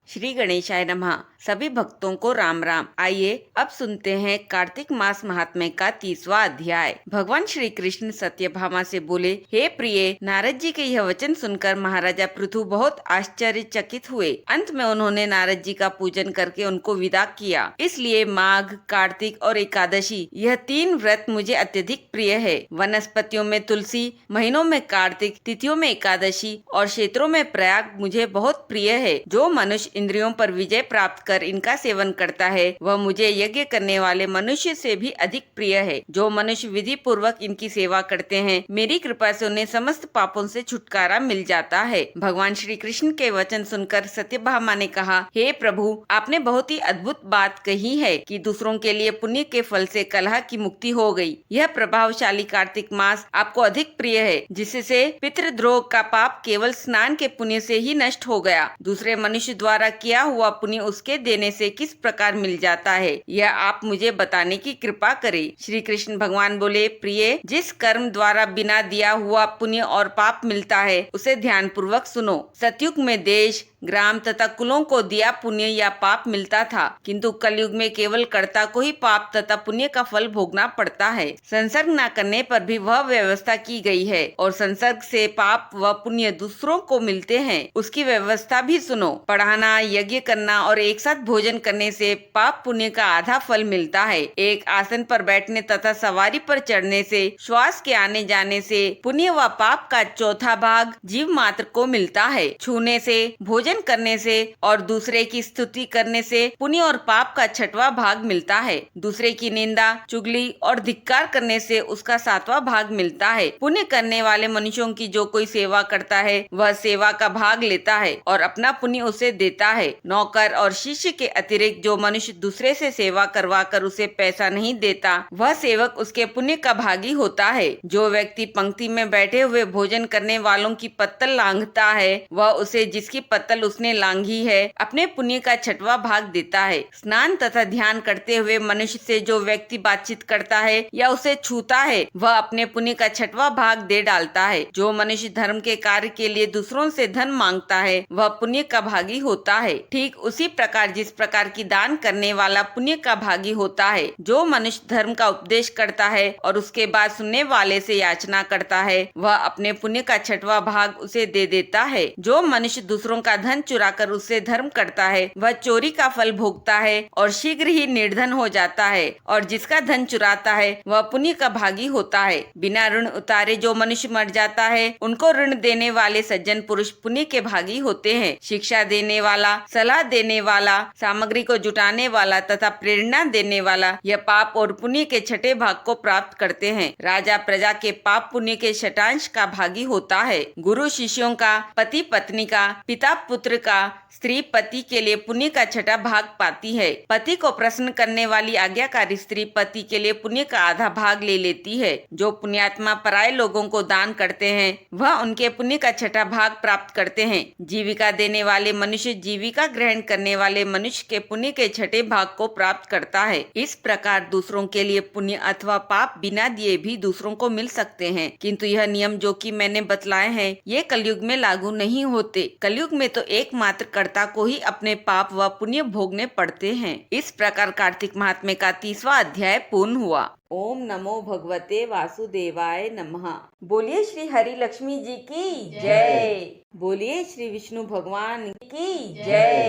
श्री गणेशाय नमः। सभी भक्तों को राम राम। आइए अब सुनते हैं कार्तिक मास महात्म्य का 30वां अध्याय। भगवान श्री कृष्ण सत्यभामा से बोले, हे प्रिय, नारद जी के यह वचन सुनकर महाराजा पृथु बहुत आश्चर्यचकित हुए। अंत में उन्होंने नारद जी का पूजन करके उनको विदा किया। इसलिए माघ, कार्तिक और एकादशी यह 3 व्रत मुझे अत्यधिक प्रिय है। वनस्पतियों में तुलसी, महीनों में कार्तिक, तिथियों में एकादशी और क्षेत्रों में प्रयाग मुझे बहुत प्रिय है। जो मनुष्य इंद्रियों पर विजय प्राप्त कर इनका सेवन करता है वह मुझे यज्ञ करने वाले मनुष्य से भी अधिक प्रिय है। जो मनुष्य विधि पूर्वक इनकी सेवा करते हैं, मेरी कृपा से उन्हें समस्त पापों से छुटकारा मिल जाता है। भगवान श्री कृष्ण के वचन सुनकर सत्यभामा ने कहा, हे प्रभु, आपने बहुत ही अद्भुत बात कही है कि दूसरों के लिए पुण्य के फल से कलह की मुक्ति हो गई। यह प्रभावशाली कार्तिक मास आपको अधिक प्रिय है, जिससे पितृद्रोह का पाप केवल स्नान के पुण्य से ही नष्ट हो गया। दूसरे मनुष्य द्वारा किया हुआ पुण्य उसके देने से किस प्रकार मिल जाता है, यह आप मुझे बताने की कृपा करें। श्री कृष्ण भगवान बोले, प्रिय, जिस कर्म द्वारा बिना दिया हुआ पुण्य और पाप मिलता है उसे ध्यान पूर्वक सुनो। सतयुग में देश, ग्राम तथा कुलों को दिया पुण्य या पाप मिलता था, किंतु कलयुग में केवल कर्ता को ही पाप तथा पुण्य का फल भोगना पड़ता है। संसर्ग न करने पर भी वह व्यवस्था की गई है और संसर्ग से पाप व पुण्य दूसरों को मिलते हैं, उसकी व्यवस्था भी सुनो। पढ़ाना, यज्ञ करना और एक साथ भोजन करने से पाप पुण्य का आधा फल मिलता है। एक आसन पर बैठने तथा सवारी पर चढ़ने से, श्वास के आने जाने से पुण्य व पाप का चौथा भाग जीव मात्र को मिलता है। छूने से, भोजन करने से और दूसरे की स्तुति करने से पुण्य और पाप का 6वां भाग मिलता है। दूसरे की निंदा, चुगली और धिक्कार करने से उसका 7वां भाग मिलता है। पुण्य करने वाले मनुष्यों की जो कोई सेवा करता है वह सेवा का भाग लेता है और अपना पुण्य उसे देता है। नौकर और शिष्य के अतिरिक्त जो मनुष्य दूसरे से सेवा करवा कर उसे पैसा नहीं देता, वह सेवक उसके पुण्य का भागी होता है। जो व्यक्ति पंक्ति में बैठे हुए भोजन करने वालों की पत्तल लांघता है, वह उसे जिसकी पत्तल उसने लांघी है अपने पुण्य का 6वां भाग देता है। स्नान तथा ध्यान करते हुए मनुष्य से जो व्यक्ति बातचीत करता है या उसे छूता है, वह अपने पुण्य का 6वां भाग दे डालता है। जो मनुष्य धर्म के कार्य के लिए दूसरों से धन मांगता है वह पुण्य का भागी होता है। ठीक उसी प्रकार जिस प्रकार की दान करने वाला पुण्य का भागी होता है, जो मनुष्य धर्म का उपदेश करता है और उसके बाद सुनने वाले से याचना करता है, वह अपने पुण्य का 6वां भाग उसे दे देता है। जो मनुष्य दूसरों का धन चुराकर उससे धर्म करता है वह चोरी का फल भोगता है और शीघ्र ही निर्धन हो जाता है, और जिसका धन चुराता है वह पुण्य का भागी होता है। बिना ऋण उतारे जो मनुष्य मर जाता है, उनको ऋण देने वाले सज्जन पुरुष पुण्य के भागी होते हैं। शिक्षा देने वाला, सलाह देने वाला, सामग्री को जुटाने वाला तथा प्रेरणा देने वाला यह पाप और पुण्य के 6ठे भाग को प्राप्त करते हैं। राजा प्रजा के पाप पुण्य के 6टांश का भागी होता है। गुरु शिष्यों का, पति पत्नी का, पिता पुत्र का, स्त्री पति के लिए पुण्य का 6ठा भाग पाती है। पति को प्रसन्न करने वाली आज्ञाकारी स्त्री पति के लिए पुण्य का आधा भाग ले लेती है। जो पुण्यात्मा पराये लोगों को दान करते हैं वह उनके पुण्य का 6ठा भाग प्राप्त करते हैं। जीविका देने वाले मनुष्य जीविका ग्रहण करने वाले मनुष्य के पुण्य के 6ठे भाग को प्राप्त करता है। इस प्रकार दूसरों के लिए पुण्य अथवा पाप बिना दिए भी दूसरों को मिल सकते हैं, किंतु यह नियम जो कि मैंने बतलाए हैं ये कलयुग में लागू नहीं होते। कलयुग में तो एकमात्र कर्ता को ही अपने पाप व पुण्य भोगने पड़ते हैं। इस प्रकार कार्तिक महात्म्य का 30वां अध्याय पूर्ण हुआ। ओम नमो भगवते वासुदेवाय नमः। बोलिए श्री हरि लक्ष्मी जी की जय। बोलिए श्री विष्णु भगवान की जय।